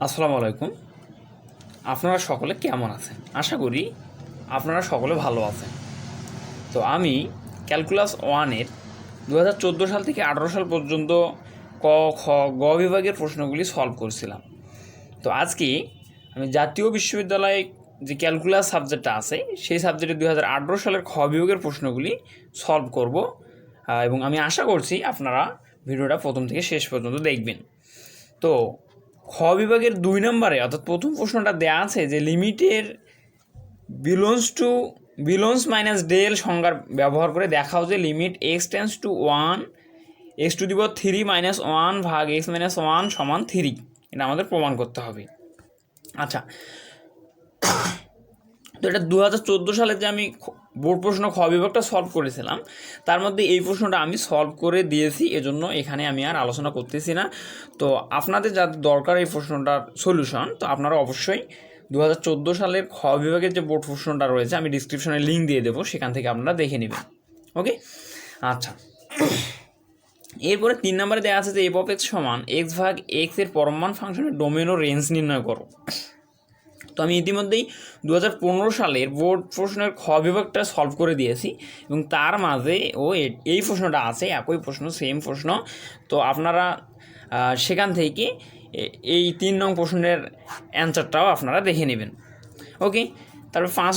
আসসালামু আলাইকুম। আপনারা সকলে কেমন আছেন? আশা করি আপনারা সকলে ভালো আছেন। তো আমি ক্যালকুলাস 1-এর 2014 সাল থেকে 18 সাল পর্যন্ত ক, খ, গ বিভাগের প্রশ্নগুলি সলভ করছিলাম। তো আজকে আমি জাতীয় বিশ্ববিদ্যালয়ে যে ক্যালকুলাস সাবজেক্টটা আছে সেই সাবজেক্টে 2018 সালের খ বিভাগের প্রশ্নগুলি সলভ করব এবং আমি আশা করছি আপনারা ভিডিওটা প্রথম থেকে শেষ পর্যন্ত দেখবেন। তো খ বিভাগের 2 নম্বরে অর্থাৎ প্রথম প্রশ্নটা দেওয়া আছে যে লিমিটের বিলংস মাইনাস ডেল সংজ্ঞার ব্যবহার করে দেখাও যে limit x tends to 1 x two the power 3 minus 1 ভাগ এক্স মাইনাস 1 সমান 3। এটা আমাদের প্রমাণ করতে হবে। আচ্ছা, তো এটা 2014 সালে যে আমি বোর্ড প্রশ্ন খ বিভাগটা সলভ করেছিলাম তার মধ্যে এই প্রশ্নটা আমি সলভ করে দিয়েছি, এজন্য এখানে আমি আর আলোচনা করতেছি না। তো আপনাদের যাদের দরকার এই প্রশ্নটার সলিউশন, তো আপনারা অবশ্যই 2014 সালের খ বিভাগের যে বোর্ড প্রশ্নটা রয়েছে আমি ডিসক্রিপশনে লিঙ্ক দিয়ে দেবো, সেখান থেকে আপনারা দেখে নেবেন। ওকে, আচ্ছা। এরপরে 3 নম্বরে দেওয়া আছে যে এফ অফ এক্স সমান এক্স ভাগ এক্স এর পরমান ফাংশনের ডোমেন ও রেঞ্জ নির্ণয় করো। তো আমি ইতিমধ্যেই 2015 সালের বোর্ড প্রশ্নের খ বিভাগটা সলভ করে দিয়েছি এবং তার মাঝে এই প্রশ্নটা আছে, একই প্রশ্ন, সেম প্রশ্ন। তো আপনারা সেখান থেকে এই 3 নং প্রশ্নের অ্যান্সারটাও আপনারা দেখে নেবেন। ওকে, তারপর 5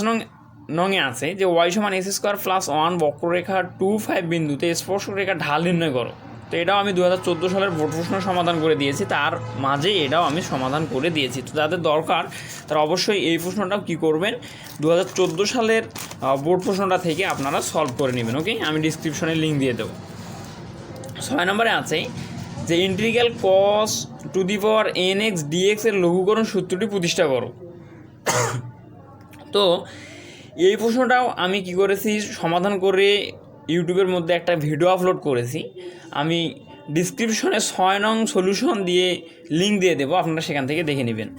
নংয়ে আছে যে ওয়াই সমান এক্স স্কোয়ার প্লাস 1 বক্ররেখা 2, 5 বিন্দুতে স্পর্শরেখা ঢাল নির্ণয় করো। তো এটাও আমি 2014 সালের বোর্ড প্রশ্ন সমাধান করে দিয়েছি, তার মাঝে এটাও আমি সমাধান করে দিয়েছি। তো যাদের দরকার তারা অবশ্যই এই প্রশ্নটাও কী করবেন, 2014 সালের বোর্ড প্রশ্নটা থেকে আপনারা সলভ করে নেবেন। ওকে, আমি ডিসক্রিপশনে লিঙ্ক দিয়ে দেবো। 6 নম্বরে আছে যে integral cos to the power n x dx এর লঘুকরণ সূত্রটি প্রতিষ্ঠা করো। তো এই প্রশ্নটাও আমি কি করেছি, সমাধান করে ইউটিউবের মধ্যে একটা ভিডিও আপলোড করেছি। আমি ডিসক্রিপশনে 6 নং সলিউশন দিয়ে লিঙ্ক দিয়ে দেবো, আপনারা সেখান থেকে দেখে নেবেন।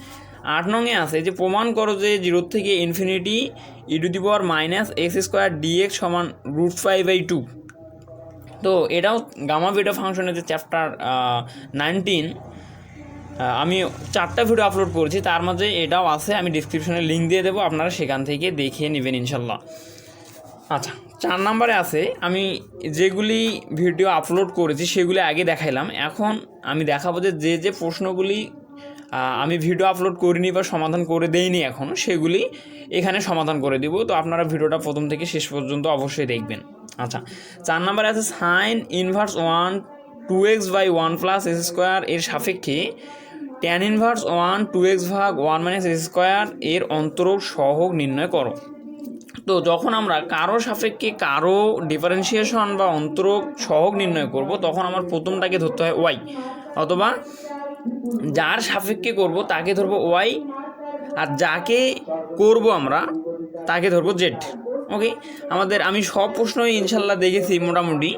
8 নংয়ে আছে যে প্রমাণ করো যে 0 থেকে infinity e to the power minus x square dx সমান √5/2। তো এটাও গামা বিটা ফাংশনের যে চ্যাপ্টার 19 আমি 4টা ভিডিও আপলোড করেছি, তার মাঝে এটাও আছে, আমি ডিসক্রিপশনে লিঙ্ক দিয়ে দেবো, আপনারা সেখান থেকে দেখে নেবেন ইনশাল্লাহ। আচ্ছা, 4 নম্বরে আছে আমি যেগুলি ভিডিও আপলোড করেছি সেগুলি আগে দেখাইলাম, এখন আমি দেখাবো যে যে প্রশ্নগুলি আমি ভিডিও আপলোড করিনি বা সমাধান করে দেইনি এখনও, সেগুলি এখানে সমাধান করে দিব। তো আপনারা ভিডিওটা প্রথম থেকে শেষ পর্যন্ত অবশ্যই দেখবেন। আচ্ছা, 4 নম্বরে আছে sine inverse 1 2x by 1 plus x square এর সাপেক্ষে ট্যান ইনভার্স 1 2x ভাগ 1 মাইনাস এক্স স্কোয়ার এর অন্তরক সহগ নির্ণয় করো। তো যখন আমরা কারো সাপেক্ষে কারো ডিফারেন্সিয়েশন বা অন্তরক সহগ নির্ণয় করব, তখন আমার প্রথমটাকে ধরতে হয় ওয়াই, অথবা যার সাপেক্ষে করব তাকে ধরবো ওয়াই, আর যাকে করব আমরা তাকে ধরবো জেড। ওকে, আমি সব প্রশ্নই ইনশাল্লাহ দেখেছি মোটামুটি।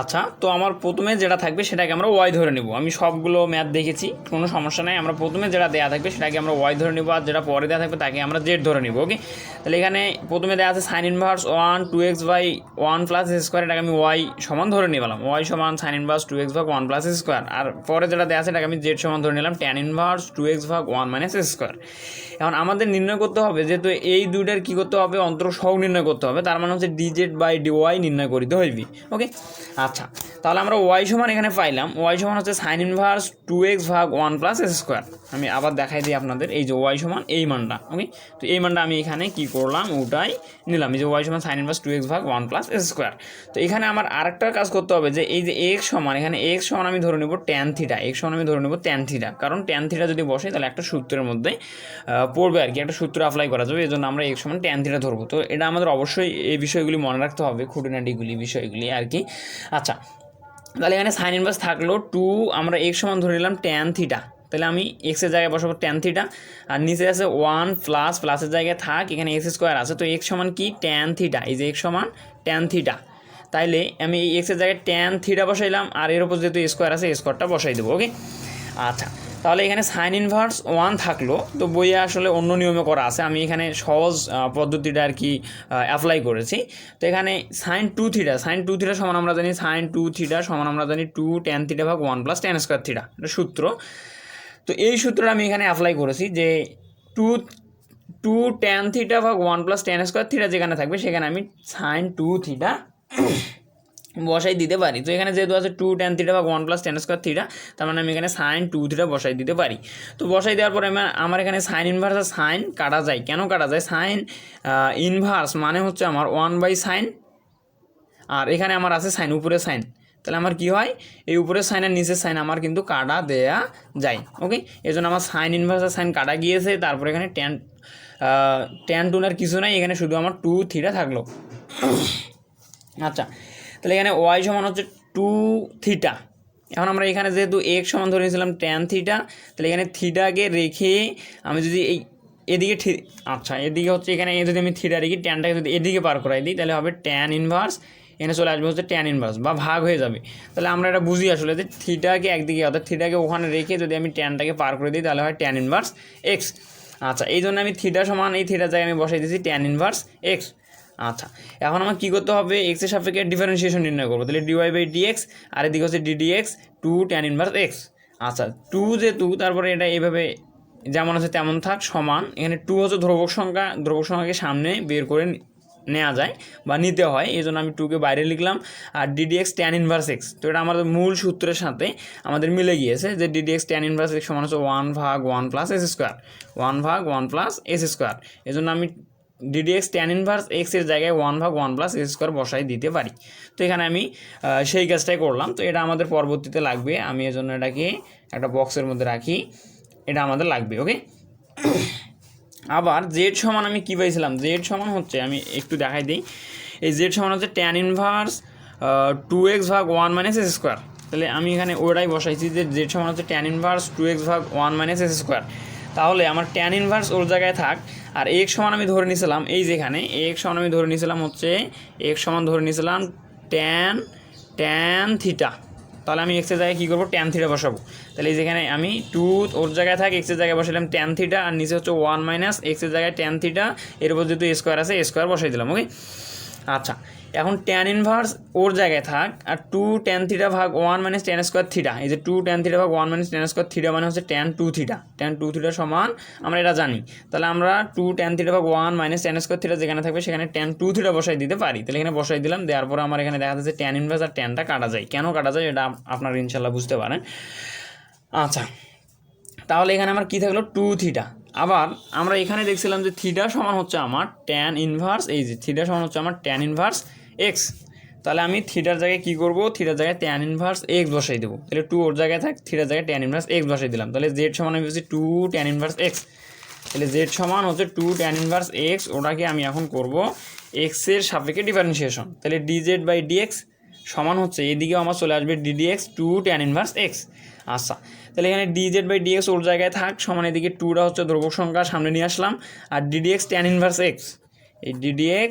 আচ্ছা, তো আমার প্রথমে যেটা থাকবে সেটাকে আমরা ওয়াই ধরে নেব। আমি সবগুলো ম্যাথ দেখেছি, কোনো সমস্যা নাই। আমরা প্রথমে যেটা দেওয়া থাকবে সেটাকে আমরা ওয়াই ধরে নেব, আর যেটা পরে দেওয়া থাকবে তাকে আমরা জেড ধরে নেব। ওকে, তাহলে এখানে প্রথমে দেওয়া আছে sine inverse 1 2x by 1 plus x square, এটাকে আমি ওয়াই সমান ধরে নিলাম, ওয়াই সমান সাইন ইনভার্স 2x ভাগ 1 প্লাস এক্স স্কোয়ার। আর পরে যেটা দেওয়া আছে এটাকে আমি জেড সমান ধরে নিলাম ট্যান ইনভার্স 2x ভাগ 1 মাইনাস এক্স স্কোয়ার। এখন আমাদের নির্ণয় করতে হবে যেহেতু এই দুইটার কী করতে হবে, অন্তরক সহগ নির্ণয় করতে হবে, তার মানে হচ্ছে ডিজেড বাই ডিওয়াই নির্ণয় করিতে হইবে। ওকে, আচ্ছা, তাহলে আমরা ওয়াই সমান এখানে পাইলাম, ওয়াই সমান হচ্ছে সাইন ইনভার্স 2x ভাগ 1 প্লাস এক্স স্কোয়ার। আমি আবার দেখাই দিই আপনাদের, এই যে ওয়াই সমান এই মানটা। ওকে, তো এই মানটা আমি এখানে কি করলাম, ওটাই নিলাম, এই যে ওয়াই সমান সাইন ইনভার্স 2x ভাগ 1 প্লাস এক্স স্কোয়ার। তো এখানে আমার আরেকটা কাজ করতে হবে যে এই যে এক্স সমান, এখানে এক্স সমান আমি ধরে নেব ট্যান থিটা, এক্স সমান আমি ধরে নেব ট্যান থিটা, কারণ ট্যান থিটা যদি বসে তাহলে একটা সূত্রের মধ্যে পড়বে আর কি, একটা সূত্র অ্যাপ্লাই করা যাবে, এই জন্য আমরা এক্স সমান ট্যান থিটা ধরবো। তো এটা আমাদের অবশ্যই এই বিষয়গুলি মনে রাখতে হবে, খুঁটিনাটিগুলি বিষয়গুলি আর কি। আচ্ছা, তাহলে এখানে সাইন ইনভার্স থাকলো 2, আমরা এক্স সমান ধরে নিলাম ট্যান থিটা, তাহলে আমি এক্সের জায়গায় বসাবো ট্যান থিটা, আর নিচে আছে 1 প্লাস, প্লাসের জায়গায় থাক, এখানে এক্স স্কোয়ার আছে, তো এক্স সমান কি ট্যান থিটা, এই যে এক্স সমান ট্যান থিটা, তাইলে আমি এই এক্সের জায়গায় ট্যান থিটা বসাইলাম, আর এর উপর যেহেতু স্কোয়ার আছে স্কোয়ারটা বসাই দেবো। ওকে, আচ্ছা, তাহলে এখানে সাইন ইনভার্স 1 থাকলো, তো বইয়ে আসলে অন্য নিয়মে করা আছে, আমি এখানে সহজ পদ্ধতিটা আর কি অ্যাপ্লাই করেছি। তো এখানে সাইন 2 থিটা, সাইন 2 থিটা সমান আমরা জানি, সাইন 2 থিটা সমান আমরা জানি 2 ট্যান থিটা ভাগ 1 প্লাস ট্যান স্কোয়ার থিটা, এটা সূত্র। তো এই সূত্রটা আমি এখানে অ্যাপ্লাই করেছি যে টু ট্যান থিটা ভাগ 1 + tan স্কোয়ার থিটা যেখানে থাকবে সেখানে আমি sin 2 থিটা বসাই দিতে পারি। তো এখানে যেহেতু আছে 2 tan থিটা ভাগ 1 + tan স্কোয়ার থিটা, তার মানে আমি এখানে sin 2 থিটা বসাই দিতে পারি। তো বসাই দেওয়ার পরে আমার এখানে সাইন ইনভার্স আর সাইন কাটা যায়। কেন কাটা যায়? সাইন ইনভার্স মানে হচ্ছে আমার 1/sin, আর এখানে আমার আছে সাইন, উপরে সাইন, তাহলে আমার কি হয়, এই উপরের সাইন আর নিচের সাইন আমার কিন্তু কাটা দেয়া যায়। ওকে, এই জন্য আমার সাইন ইনভার্স আর সাইন কাটা গিয়েছে। তারপরে এখানে ট্যান টুনার কিছু নাই, এখানে শুধু আমার 2 থিটা থাকলো। আচ্ছা, তাহলে এখানে ওয়াই সমান হচ্ছে 2 থিটা। এখন আমরা এখানে যেহেতু এক্স সমান ধরে নিয়েছিলাম ট্যান থিটা, তাহলে এখানে থিটাকে রেখে আমি যদি এদিকে আচ্ছা এদিকে হচ্ছে এখানে যদি আমি থিটা রেখি, ট্যানটাকে যদি এদিকে পার করাই দিই তাহলে হবে ট্যান ইনভার্স, এখানে চলে আসবে হচ্ছে ট্যান ইনভার্স বা ভাগ হয়ে যাবে। তাহলে আমরা এটা বুঝি আসলে যে থিটাকে একদিকে, অর্থাৎ থিটাকে ওখানে রেখে যদি আমি ট্যানটাকে পার করে দিই তাহলে হয় ট্যান ইনভার্স এক্স। আচ্ছা, এই জন্য আমি থিটা সমান এই থিটার জায়গায় আমি বসাই দিয়েছি ট্যান ইনভার্স এক্স। আচ্ছা, এখন আমার কী করতে হবে, এক্সের সাপেক্ষে ডিফারেন্সিয়েশন নির্ণয় করবো। তাহলে dy/dx আর এদিকে হচ্ছে ddx 2 tan ইনভার্স এক্স। আচ্ছা, 2 যেহেতু তারপরে এটা এইভাবে যেমন আছে তেমন থাক, সমান এখানে 2 হচ্ছে ধ্রুবক সংখ্যা, ধ্রুবক সংখ্যাকে সামনে বের করে নেওয়া যায় বা নিতে হয়, এই জন্য আমি 2কে বাইরে লিখলাম। আর ddx tan ইনভার্স এক্স, তো এটা আমাদের মূল সূত্রের সাথে আমাদের মিলে গিয়েছে যে ddx tan ইনভার্স এক্স সমান হচ্ছে 1/1 + s স্কোয়ার, 1/1 + s স্কোয়ার। এই জন্য আমি ddx tan ইনভার্স এক্স এর জায়গায় 1/1 + s স্কোয়ার বসাই দিতে পারি। তো এখানে আমি সেই কাজটাই করলাম। তো এটা আমাদের পরবর্তীতে লাগবে, আমি এজন্য এটাকে একটা বক্সের মধ্যে রাখি, এটা আমাদের লাগবে। ওকে, আবার জেড সমান আমি কী পাইছিলাম, জেড সমান হচ্ছে, আমি একটু দেখাই দিই, এই জেড সমান হচ্ছে ট্যান ইনভার্স 2x ভাগ 1 - s স্কোয়ার। তাহলে আমি এখানে ওটাই বসাইছি যে জেড সমান হচ্ছে ট্যান ইনভার্স 2x ভাগ 1 - s স্কোয়ার। তাহলে আমার ট্যান ইনভার্স ওর জায়গায় থাক, আর এক্স সমান আমি ধরে নিয়েছিলাম, এই যেখানে এক্স সমান আমি ধরে নিয়েছিলাম হচ্ছে এক্স সমান ধরে নিয়েছিলাম ট্যান থিটা। তাহলে আমি এক্সের জায়গায় কী করবো, ট্যান থিটা বসাবো। তাহলে এই যেখানে আমি 2 ওর জায়গায় থাক, এক্সের জায়গায় বসালাম ট্যান থিটা, আর নিচে হচ্ছে 1 - এক্সের জায়গায় ট্যান থিটা, এর উপর যেহেতু স্কোয়ার আছে স্কোয়ার বসাই দিলাম। ওকে, আচ্ছা, এখন ট্যান ইনভার্স ওর জায়গায় থাক, আর 2 tan থিটা ভাগ 1 - tan স্কোয়ার থিটা, এই যে 2 tan থিটা ভাগ 1 - tan স্কোয়ার থিটা মানে হচ্ছে tan 2 থিটা। tan 2 থিটা সমান আমরা এটা জানি, তাহলে আমরা 2 tan থিটা ভাগ 1 - tan স্কোয়ার থিটা যেখানে থাকবে সেখানে tan 2 থিটা বসাই দিতে পারি। তাহলে এখানে বসাই দিলাম, দেওয়ার পর আমার এখানে দেখা যাচ্ছে ট্যান ইনভার্স আর ট্যানটা কাটা যায়। কেন কাটা যায় এটা আপনারা ইনশাল্লাহ বুঝতে পারেন। আচ্ছা, তাহলে এখানে আমার কী থাকলো, 2 থিটা। আবার আমরা এখানে দেখছিলাম যে থিটা সমান হচ্ছে আমার ট্যান ইনভার্স, এই যে থিটা সমান হচ্ছে আমার ট্যান ইনভার্স এক্স। তাহলে আমি থিটার জায়গায় কী করবো, থিটার জায়গায় ট্যান ইনভার্স এক্স বসাই দেবো। তাহলে 2 ওর জায়গায় থাক, থিটার জায়গায় ট্যান ইনভার্স এক্স বসাই দিলাম। তাহলে জেড সমান আমি বলছি 2 tan ইনভার্স এক্স। তাহলে জেড সমান হচ্ছে 2 tan ইনভার্স এক্স, ওটাকে আমি এখন করব এক্সের সাপেক্ষে ডিফারেন্সিয়েশন। তাহলে dz/dx সমান হচ্ছে এদিকেও আমার চলে আসবে ddx 2 tan ইনভার্স এক্স। আচ্ছা, তাহলে এখানে dz/dx ওর জায়গায় থাক, সমান এদিকে 2টা হচ্ছে ধ্রুবক সংখ্যা সামনে নিয়ে আসলাম, আর ddx tan ইনভার্স এক্স, এই ddx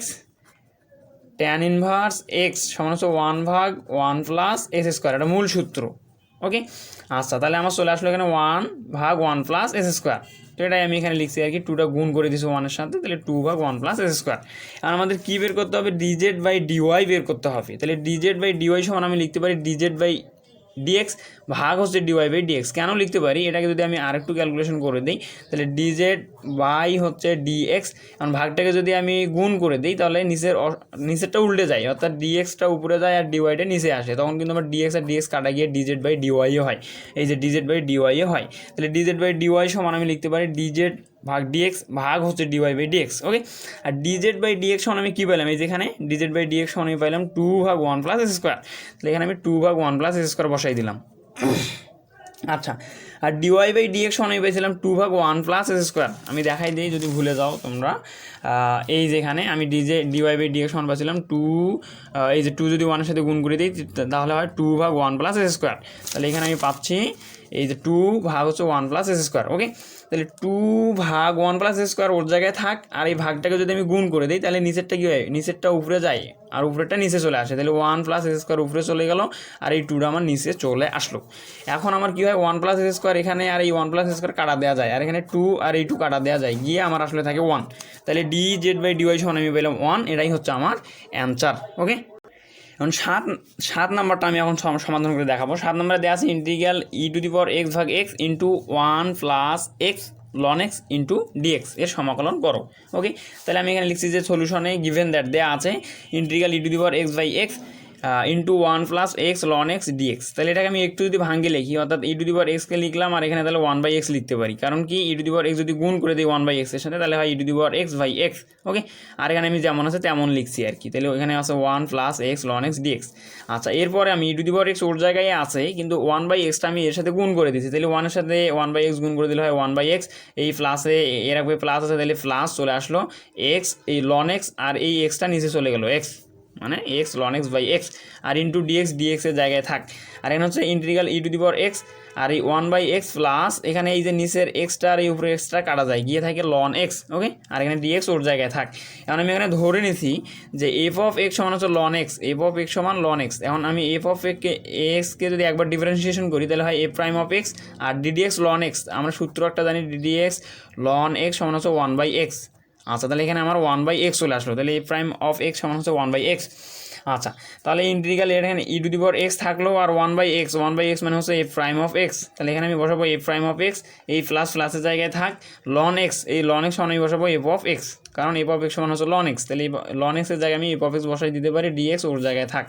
tan ইনভার্স এক্স সমান হচ্ছে 1/1 + s স্কোয়ার, এটা মূল সূত্র। ওকে, আচ্ছা, তাহলে আমার চলে আসলো এখানে 1/1 + s স্কোয়ার। তো এটাই আমি এখানে লিখছি আর কি, 2টা গুণ করে দিচ্ছি 1-এর সাথে, তাহলে 2/1 + s স্কোয়ার। আর আমাদের কী বের করতে হবে, dz/dy বের করতে হবে। তাহলে dz/dy সমান আমি লিখতে পারি dz/dx ভাগ হচ্ছে dy/dx। কেন লিখতে পারি, এটাকে যদি আমি আরেকটু ক্যালকুলেশন করে দিই, তাহলে dz/ হচ্ছে dx, কারণ ভাগটাকে যদি আমি গুণ করে দিই তাহলে নিচেরটা উল্টে যায়, অর্থাৎ dxটা উপরে যায় আর dyটা নিচে আসে, তখন কিন্তু আমার dx আর dx কাটা গিয়ে dz/dy হয়, এই যে dz/dy হয়। তাহলে dz/dy সমান আমি লিখতে পারি dz ভাগ dx ভাগ হচ্ছে dy/dx। ওকে, আর dz/dx সমান আমি কী পেলাম, এই যেখানে dz/dx সমান আমি পাইলাম 2/1 + s স্কোয়ার। তাহলে এখানে আমি 2/1 + s স্কোয়ার বসাই দিলাম। আচ্ছা, আর dy/dx সমান আমি পেয়েছিলাম 2/1 + s স্কোয়ার। আমি দেখাই দিই যদি ভুলে যাও তোমরা, এই যেখানে আমি dy/dx সমান পাচ্ছিলাম 2, এই যে 2 যদি 1-এর সাথে গুণ করে দিই তাহলে হয় 2/1 + s স্কোয়ার। তাহলে এখানে আমি পাচ্ছি এই যে 2 ভাগ হচ্ছে 1 + s স্কোয়ার। ওকে, তাহলে 2/1 + s স্কোয়ার ওর জায়গায় থাক, আর এই ভাগটাকে যদি আমি গুণ করে দিই তাহলে নিচেরটা কী হয়, নিচেরটা উপরে যায় আর উপরেরটা নিচে চলে আসে, তাহলে 1 + s স্কোয়ার উপরে চলে গেল আর এই 2টা আমার নিচে চলে আসলো। এখন আমার কী হয়, 1 + s স্কোয়ার এখানে, আর এই 1 + s স্কোয়ার কাটা দেওয়া যায়, আর এখানে 2 আর এই 2 কাটা দেওয়া যায়, গিয়ে আমার আসলে থাকে 1। তাহলে dz/dy সমান আমি পেলাম 1, এটাই হচ্ছে আমার অ্যান্সার। ওকে, এখন সাত নাম্বারটা আমি এখন সমাধান করে দেখাবো। 7 নম্বরে দেওয়া আছে ইন্টিগ্রাল e⁴x ভাগ x into 1 plus x ln x into dx এর সমাকলন করো। ওকে, তাহলে আমি এখানে লিখছি যে সলিউশনে গিভেন দ্যাট দেওয়া আছে integral e⁴x by x into 1 plus x ln x dx. তাহলে এটাকে আমি একটু যদি ভাঙে লিখি, অর্থাৎ e⁴x-কে লিখলাম আর এখানে তাহলে 1/x লিখতে পারি, কারণ কি e⁴x যদি গুণ করে দিই 1/x এর সাথে তাহলে হয় e⁴x বাই x। ওকে, আর এখানে আমি যেমন আছে তেমন লিখছি আর কি। তাহলে এখানে আছে 1 plus x ln x dx. আচ্ছা, এরপরে আমি e⁴x ওর জায়গায় আছে কিন্তু 1/x-টা আমি এর সাথে গুণ করে দিয়েছি, তাহলে 1-এর সাথে 1/x গুণ করে দিলে হয় 1/x। এই প্লাসে এর আগে প্লাস আছে তাহলে প্লাস চলে আসলো x, এই ln x আর এই x-টা নিচে চলে গেল x, মানে x ln x by x আর ইন্টু ডিএক্স এর জায়গায় থাক। আর এখানে হচ্ছে ইন্টিগ্রাল e⁴x আর এই 1/x প্লাস এখানে এই যে নিচের এক্সটা আর এই উপরে এক্সট্রা কাটা যায়, গিয়ে থাকে ln x। ওকে, আর এখানে ডিএক্স ওর জায়গায় থাক। এখন আমি এখানে ধরে নিছি যে f(x) সমান হচ্ছে ln x, f(x) সমান ln x। এখন আমি f(x)কে যদি একবার ডিফারেন্সিয়েশন করি তাহলে হয় f'(x) আর ddx ln x। আমরা সূত্র একটা জানি ddx ln x সমান হচ্ছে 1/x। আচ্ছা, তাহলে এখানে আমার 1/x চলে আসলো, তাহলে f'(x) সমান হচ্ছে 1/x। আচ্ছা, তাহলে ইন্টিগ্রাল এখানে e⁴x থাকলো আর 1/x মানে হচ্ছে f'(x), তাহলে এখানে আমি বসাবো f'(x), এই প্লাস প্লাসের জায়গায় থাক ln x, এই ln x সমান আমি বসাবো f(x), কারণ f(x) সমান হচ্ছে ln x, তাহলে ln x এর জায়গায় আমি f(x) বসাই দিতে পারি, dx ওর জায়গায় থাক।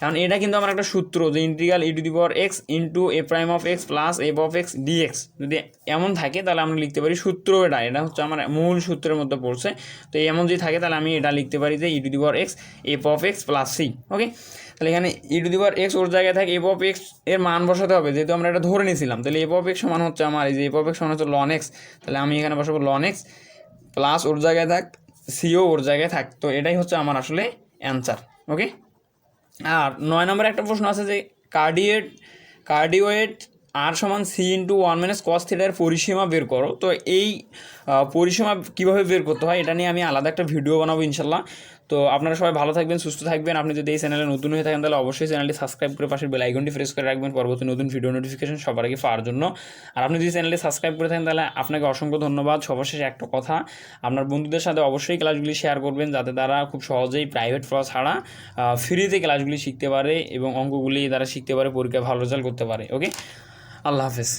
এখন এটা কিন্তু আমার একটা সূত্র যে integral e⁴x into f'(x) plus f(x) dx যদি এমন থাকে তাহলে আমরা লিখতে পারি সূত্র, এটা হচ্ছে আমার মূল সূত্রের মধ্যে পড়ছে। তো এমন যদি থাকে তাহলে আমি এটা লিখতে পারি যে e⁴x f(x) প্লাস c। ওকে, তাহলে এখানে e⁴x ওর জায়গায় থাকে f(x) এর মান বসাতে হবে, যেহেতু আমরা এটা ধরে নিয়েছিলাম। তাহলে f(x) সমান হচ্ছে আমার এই যে f(x) সমান হচ্ছে ln x, তাহলে আমি এখানে বসাবো ln x প্লাস ওর জায়গায় থাক সিও ওর জায়গায় থাক। তো এটাই হচ্ছে আমার আসলে অ্যান্সার। ওকে, আর 9 নম্বরে একটা প্রশ্ন আছে যে কার্ডিওয়েট আর সমান সি ইন্টু 1 - cos θ এর পরিসীমা বের করো। তো এই পরিসীমা কীভাবে বের করতে হয় এটা নিয়ে আমি আলাদা একটা ভিডিও বানাবো ইনশাল্লাহ। তো আপনারা সবাই ভালো থাকবেন, সুস্থ থাকবেন। আপনি যদি এই চ্যানেলে নতুন হয়ে থাকেন তাহলে অবশ্যই চ্যানেলটি সাবস্ক্রাইব করে পাশের বেল আইকনটি প্রেস করে রাখবেন পরবর্তী নতুন ভিডিও নোটিফিকেশন সবার আগে পাওয়ার জন্য। আর আপনি যদি চ্যানেলটি সাবস্ক্রাইব করে থাকেন তাহলে আপনাকে অসংখ্য ধন্যবাদ। সর্বশেষে একটা কথা, আপনার বন্ধুদের সাথে অবশ্যই ক্লাসগুলি শেয়ার করবেন যাতে তারা খুব সহজেই প্রাইভেট পড়া ছাড়া ফ্রিতে ক্লাসগুলি শিখতে পারে এবং অঙ্কগুলি তারা শিখতে পারে, পরীক্ষায় ভালো রেজাল্ট করতে পারে। ওকে, আল্লাহ হাফেজ।